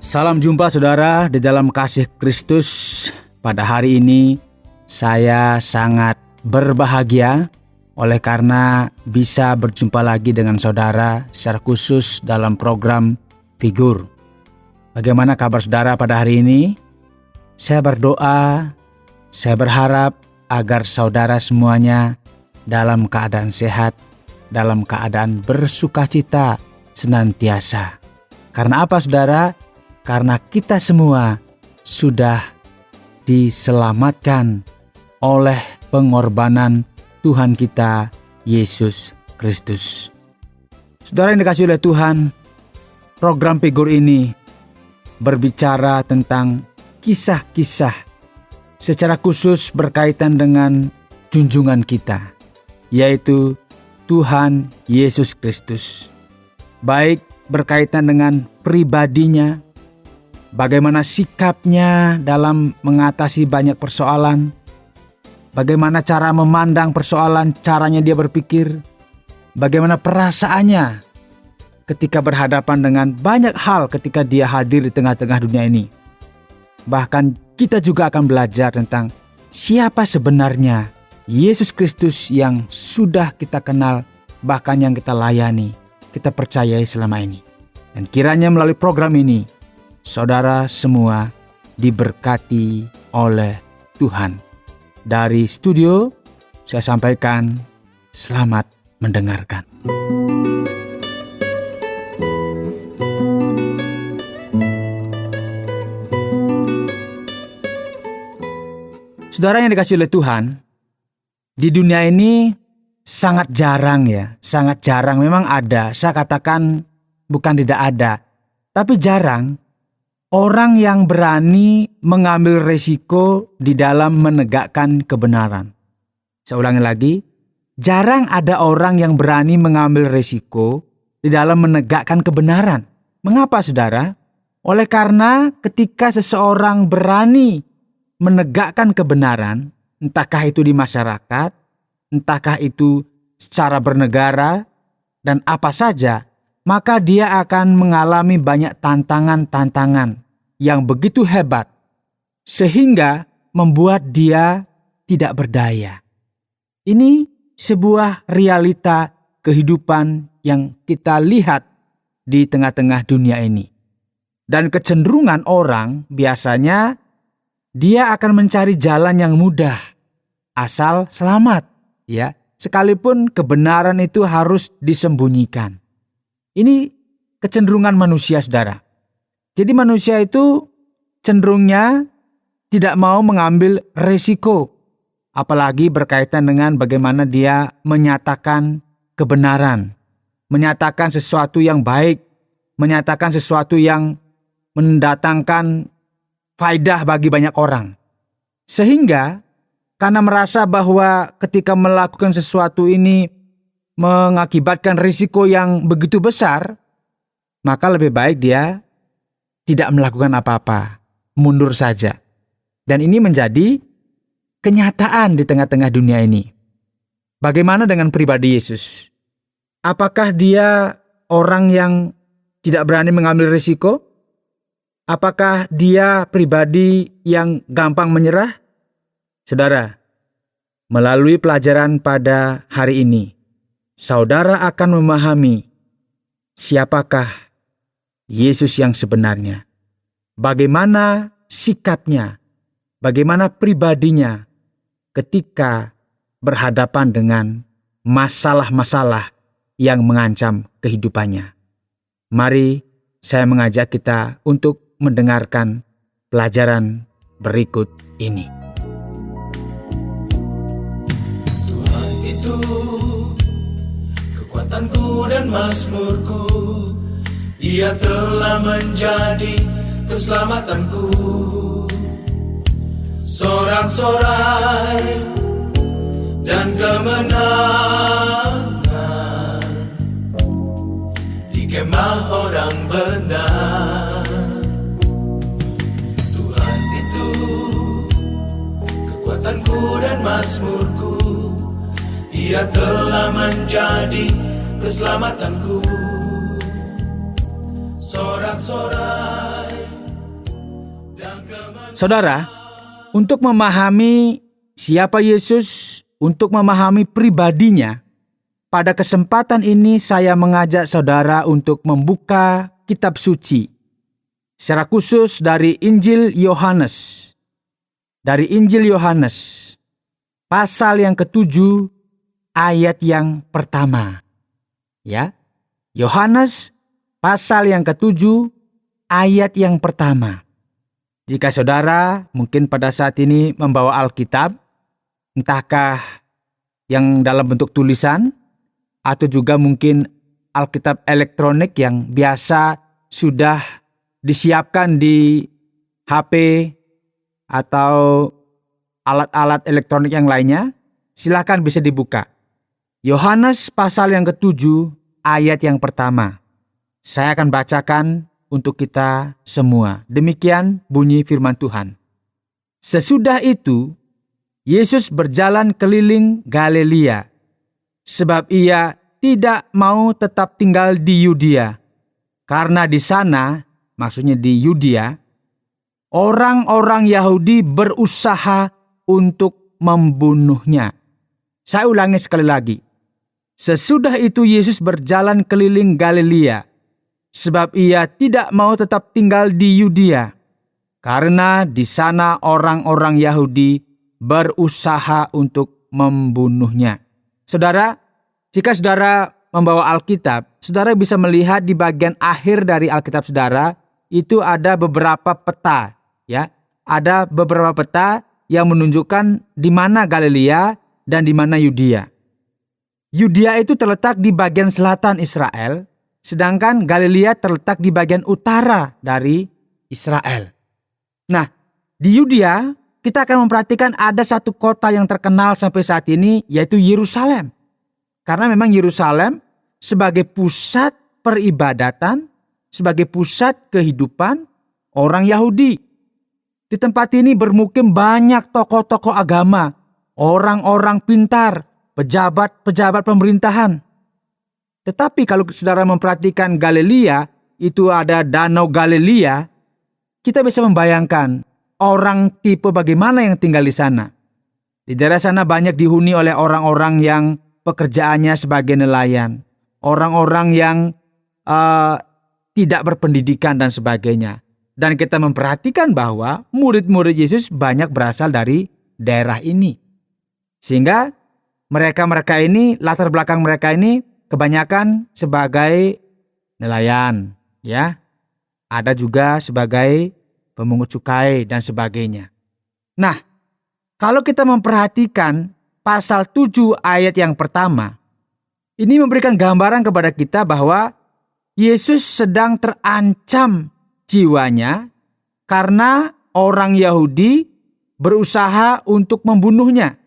Salam jumpa saudara di dalam kasih Kristus. Pada hari ini saya sangat berbahagia oleh karena bisa berjumpa lagi dengan saudara secara khusus dalam program Figur. Bagaimana kabar saudara pada hari ini? Saya berdoa, saya berharap agar saudara semuanya dalam keadaan sehat, dalam keadaan bersukacita senantiasa. Karena apa saudara? Karena kita semua sudah diselamatkan oleh pengorbanan Tuhan kita, Yesus Kristus. Saudara yang dikasihi oleh Tuhan, program Figur ini berbicara tentang kisah-kisah secara khusus berkaitan dengan junjungan kita, yaitu Tuhan Yesus Kristus. Baik berkaitan dengan pribadinya, bagaimana sikapnya dalam mengatasi banyak persoalan, bagaimana cara memandang persoalan, caranya dia berpikir, bagaimana perasaannya ketika berhadapan dengan banyak hal ketika dia hadir di tengah-tengah dunia ini. Bahkan kita juga akan belajar tentang siapa sebenarnya Yesus Kristus yang sudah kita kenal, bahkan yang kita layani, kita percayai selama ini. Dan kiranya melalui program ini, saudara semua diberkati oleh Tuhan. Dari studio, saya sampaikan selamat mendengarkan. Saudara yang dikasihi oleh Tuhan, di dunia ini sangat jarang sangat jarang. Memang ada, saya katakan bukan tidak ada, tapi jarang orang yang berani mengambil resiko di dalam menegakkan kebenaran. Saya ulangi lagi, jarang ada orang yang berani mengambil resiko di dalam menegakkan kebenaran. Mengapa saudara? Oleh karena ketika seseorang berani menegakkan kebenaran, entahkah itu di masyarakat, entahkah itu secara bernegara, dan apa saja, maka dia akan mengalami banyak tantangan-tantangan yang begitu hebat, sehingga membuat dia tidak berdaya. Ini sebuah realita kehidupan yang kita lihat di tengah-tengah dunia ini. Dan kecenderungan orang biasanya dia akan mencari jalan yang mudah, asal selamat, sekalipun kebenaran itu harus disembunyikan. Ini kecenderungan manusia, saudara. Jadi manusia itu cenderungnya tidak mau mengambil resiko, apalagi berkaitan dengan bagaimana dia menyatakan kebenaran, menyatakan sesuatu yang baik, menyatakan sesuatu yang mendatangkan faedah bagi banyak orang. Sehingga karena merasa bahwa ketika melakukan sesuatu ini mengakibatkan risiko yang begitu besar, maka lebih baik dia tidak melakukan apa-apa, mundur saja. Dan ini menjadi kenyataan di tengah-tengah dunia ini. Bagaimana dengan pribadi Yesus? Apakah dia orang yang tidak berani mengambil risiko? Apakah dia pribadi yang gampang menyerah? Saudara, melalui pelajaran pada hari ini, saudara akan memahami siapakah Yesus yang sebenarnya. Bagaimana sikapnya, bagaimana pribadinya ketika berhadapan dengan masalah-masalah yang mengancam kehidupannya. Mari saya mengajak kita untuk mendengarkan pelajaran berikut ini. Tuhan itu kekuatanku dan mazmurku, Ia telah menjadi keselamatanku. Sorak-sorai dan kemenangan di kemah orang benar. Tuhan itu kekuatanku dan mazmurku, Ia telah menjadi keselamatanku. Sorak-sorai Saudara, untuk memahami siapa Yesus, untuk memahami pribadinya, pada kesempatan ini saya mengajak saudara untuk membuka kitab suci, secara khusus dari Injil Yohanes. Dari Injil Yohanes, pasal yang ke-7, ayat yang pertama. Ya, Yohanes pasal yang ke-7, ayat yang pertama. Jika saudara mungkin pada saat ini membawa Alkitab, entahkah yang dalam bentuk tulisan, atau juga mungkin Alkitab elektronik yang biasa sudah disiapkan di HP atau alat-alat elektronik yang lainnya, silakan bisa dibuka. Yohanes pasal yang ke-7, ayat yang pertama. Saya akan bacakan untuk kita semua. Demikian bunyi firman Tuhan. Sesudah itu, Yesus berjalan keliling Galilea, sebab ia tidak mau tetap tinggal di Yudea. Karena di sana, maksudnya di Yudea, orang-orang Yahudi berusaha untuk membunuhnya. Saya ulangi sekali lagi. Sesudah itu Yesus berjalan keliling Galilea, sebab ia tidak mau tetap tinggal di Yudea. Karena di sana orang-orang Yahudi berusaha untuk membunuhnya. Saudara, jika saudara membawa Alkitab, saudara bisa melihat di bagian akhir dari Alkitab saudara, itu ada beberapa peta, ya. Ada beberapa peta yang menunjukkan di mana Galilea dan di mana Yudea. Yudea itu terletak di bagian selatan Israel, sedangkan Galilea terletak di bagian utara dari Israel. Nah, di Yudea kita akan memperhatikan ada satu kota yang terkenal sampai saat ini, yaitu Yerusalem. Karena memang Yerusalem sebagai pusat peribadatan, sebagai pusat kehidupan orang Yahudi. Di tempat ini bermukim banyak tokoh-tokoh agama, orang-orang pintar, pejabat-pejabat pemerintahan. Tetapi kalau saudara memperhatikan Galilea, itu ada Danau Galilea, kita bisa membayangkan orang tipe bagaimana yang tinggal di sana. Di daerah sana banyak dihuni oleh orang-orang yang pekerjaannya sebagai nelayan, orang-orang yang tidak berpendidikan dan sebagainya. Dan kita memperhatikan bahwa murid-murid Yesus banyak berasal dari daerah ini. Sehingga mereka ini, latar belakang mereka ini kebanyakan sebagai nelayan, ya. Ada juga sebagai pemungut cukai dan sebagainya. Nah, kalau kita memperhatikan pasal 7 ayat yang pertama, ini memberikan gambaran kepada kita bahwa Yesus sedang terancam jiwanya karena orang Yahudi berusaha untuk membunuhnya.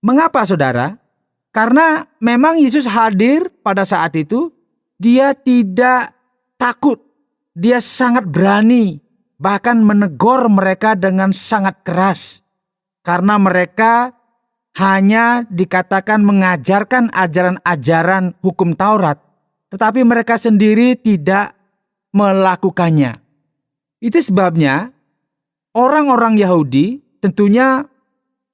Mengapa saudara? Karena memang Yesus hadir pada saat itu, dia tidak takut, dia sangat berani, bahkan menegur mereka dengan sangat keras. Karena mereka hanya dikatakan mengajarkan ajaran-ajaran hukum Taurat, tetapi mereka sendiri tidak melakukannya. Itu sebabnya orang-orang Yahudi, tentunya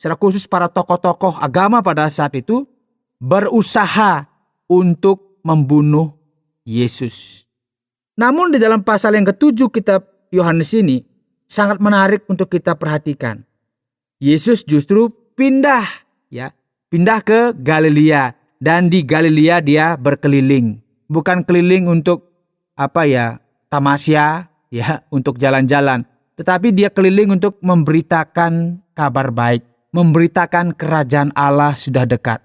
secara khusus para tokoh-tokoh agama pada saat itu, berusaha untuk membunuh Yesus. Namun di dalam pasal yang ke-7 kitab Yohanes ini sangat menarik untuk kita perhatikan. Yesus justru pindah ke Galilea, dan di Galilea dia berkeliling. Bukan keliling untuk tamasya, untuk jalan-jalan, tetapi dia keliling untuk memberitakan kabar baik, memberitakan kerajaan Allah sudah dekat.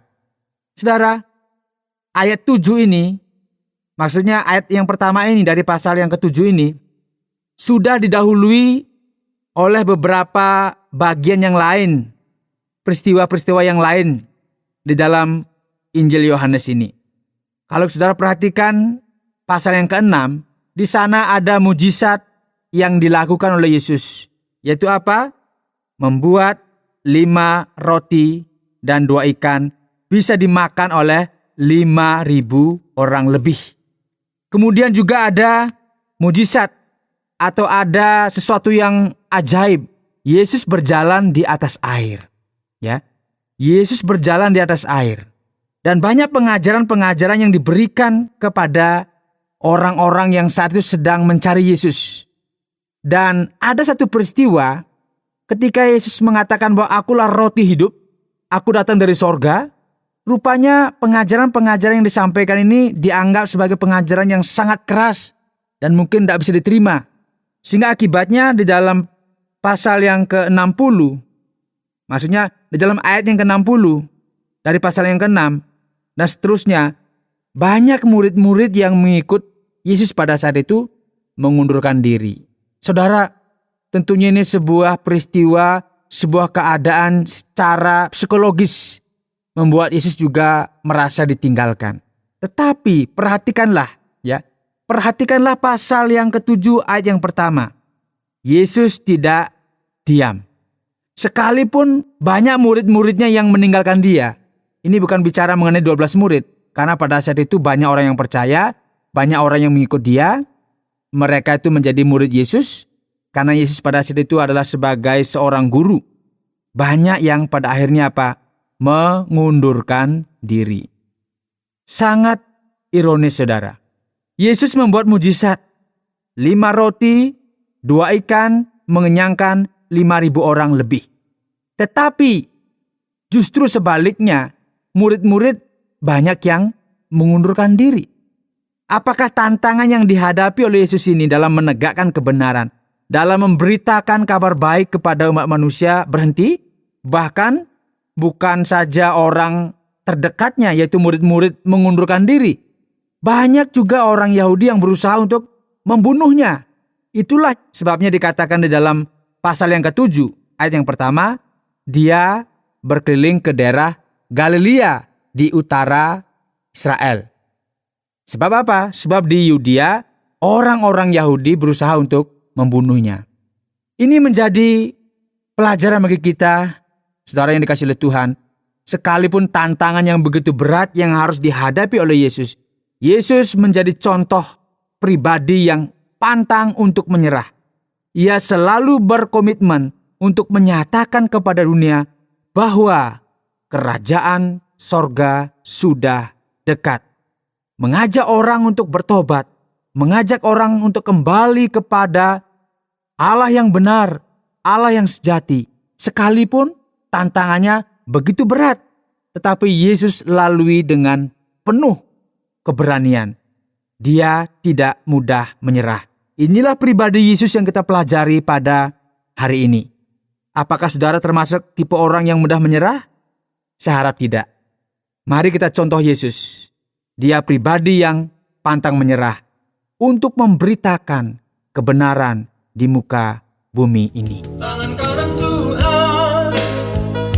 Saudara, ayat 7 ini, maksudnya ayat yang pertama ini dari pasal yang ke-7 ini, sudah didahului oleh beberapa bagian yang lain, peristiwa-peristiwa yang lain di dalam Injil Yohanes ini. Kalau saudara perhatikan pasal yang ke-6, di sana ada mujizat yang dilakukan oleh Yesus, yaitu apa? Membuat 5 roti dan 2 ikan bisa dimakan oleh 5.000 orang lebih. Kemudian juga ada mujizat atau ada sesuatu yang ajaib Yesus berjalan di atas air. Ya, Yesus berjalan di atas air. Dan banyak pengajaran-pengajaran yang diberikan kepada orang-orang yang saat itu sedang mencari Yesus. Dan ada satu peristiwa ketika Yesus mengatakan bahwa akulah roti hidup, aku datang dari sorga. Rupanya pengajaran-pengajaran yang disampaikan ini dianggap sebagai pengajaran yang sangat keras dan mungkin tidak bisa diterima. Sehingga akibatnya di dalam pasal yang ke-60, maksudnya di dalam ayat yang ke-60, dari pasal yang ke-6, dan seterusnya, banyak murid-murid yang mengikut Yesus pada saat itu mengundurkan diri. Saudara, tentunya ini sebuah peristiwa, sebuah keadaan secara psikologis membuat Yesus juga merasa ditinggalkan. Tetapi perhatikanlah pasal yang ke-7 ayat yang pertama. Yesus tidak diam. Sekalipun banyak murid-muridnya yang meninggalkan dia. Ini bukan bicara mengenai 12 murid. Karena pada saat itu banyak orang yang percaya, banyak orang yang mengikut dia. Mereka itu menjadi murid Yesus. Karena Yesus pada saat itu adalah sebagai seorang guru. Banyak yang pada akhirnya mengundurkan diri. Sangat ironis, saudara. Yesus membuat mujizat. 5 roti, 2 ikan, mengenyangkan 5.000 orang lebih. Tetapi justru sebaliknya, murid-murid banyak yang mengundurkan diri. Apakah tantangan yang dihadapi oleh Yesus ini dalam menegakkan kebenaran, dalam memberitakan kabar baik kepada umat manusia berhenti? Bahkan bukan saja orang terdekatnya, yaitu murid-murid, mengundurkan diri. Banyak juga orang Yahudi yang berusaha untuk membunuhnya. Itulah sebabnya dikatakan di dalam pasal yang ke-7, ayat yang pertama, dia berkeliling ke daerah Galilea di utara Israel. Sebab apa? Sebab di Yudea, orang-orang Yahudi berusaha untuk membunuhnya. Ini menjadi pelajaran bagi kita, saudara yang dikasihi oleh Tuhan. Sekalipun tantangan yang begitu berat yang harus dihadapi oleh Yesus, Yesus menjadi contoh pribadi yang pantang untuk menyerah. Ia selalu berkomitmen untuk menyatakan kepada dunia bahwa kerajaan sorga sudah dekat. Mengajak orang untuk bertobat, mengajak orang untuk kembali kepada Allah yang benar, Allah yang sejati. Sekalipun tantangannya begitu berat, tetapi Yesus lalui dengan penuh keberanian. Dia tidak mudah menyerah. Inilah pribadi Yesus yang kita pelajari pada hari ini. Apakah saudara termasuk tipe orang yang mudah menyerah? Saya harap tidak. Mari kita contoh Yesus. Dia pribadi yang pantang menyerah untuk memberitakan kebenaran di muka bumi ini. Tangan kanan Tuhan,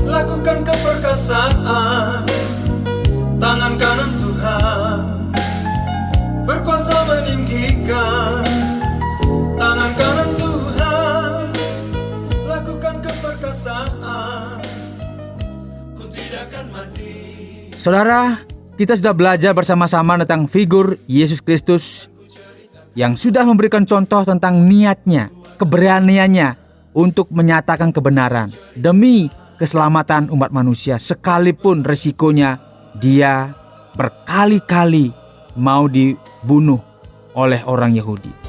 lakukan keperkasaan. Tangan kanan Tuhan, berkuasa meninggikan. Tangan kanan Tuhan, lakukan keperkasaan. Ku tidak akan mati. Saudara, kita sudah belajar bersama-sama tentang figur Yesus Kristus yang sudah memberikan contoh tentang niatnya, keberaniannya untuk menyatakan kebenaran demi keselamatan umat manusia, sekalipun resikonya dia berkali-kali mau dibunuh oleh orang Yahudi.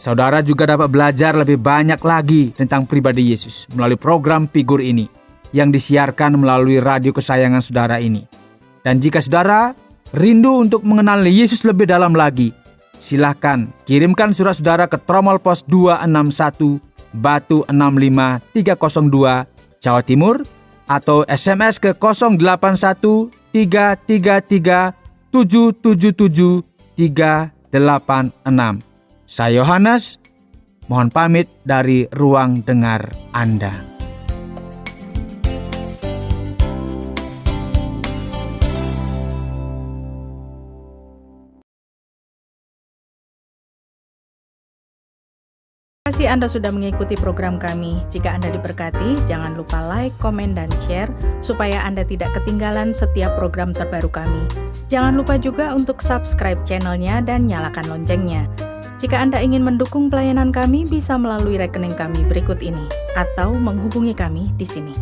Saudara juga dapat belajar lebih banyak lagi tentang pribadi Yesus melalui program Figur ini yang disiarkan melalui radio kesayangan saudara ini. Dan jika saudara rindu untuk mengenal Yesus lebih dalam lagi, silakan kirimkan surat saudara ke Tromol Pos 261 Batu 65302 Jawa Timur atau SMS ke 081 333 777 386. Saya Yohanes, mohon pamit dari ruang dengar Anda. Terima kasih Anda sudah mengikuti program kami. Jika Anda diberkati, jangan lupa like, komen, dan share supaya Anda tidak ketinggalan setiap program terbaru kami. Jangan lupa juga untuk subscribe channelnya dan nyalakan loncengnya. Jika Anda ingin mendukung pelayanan kami, bisa melalui rekening kami berikut ini atau menghubungi kami di sini.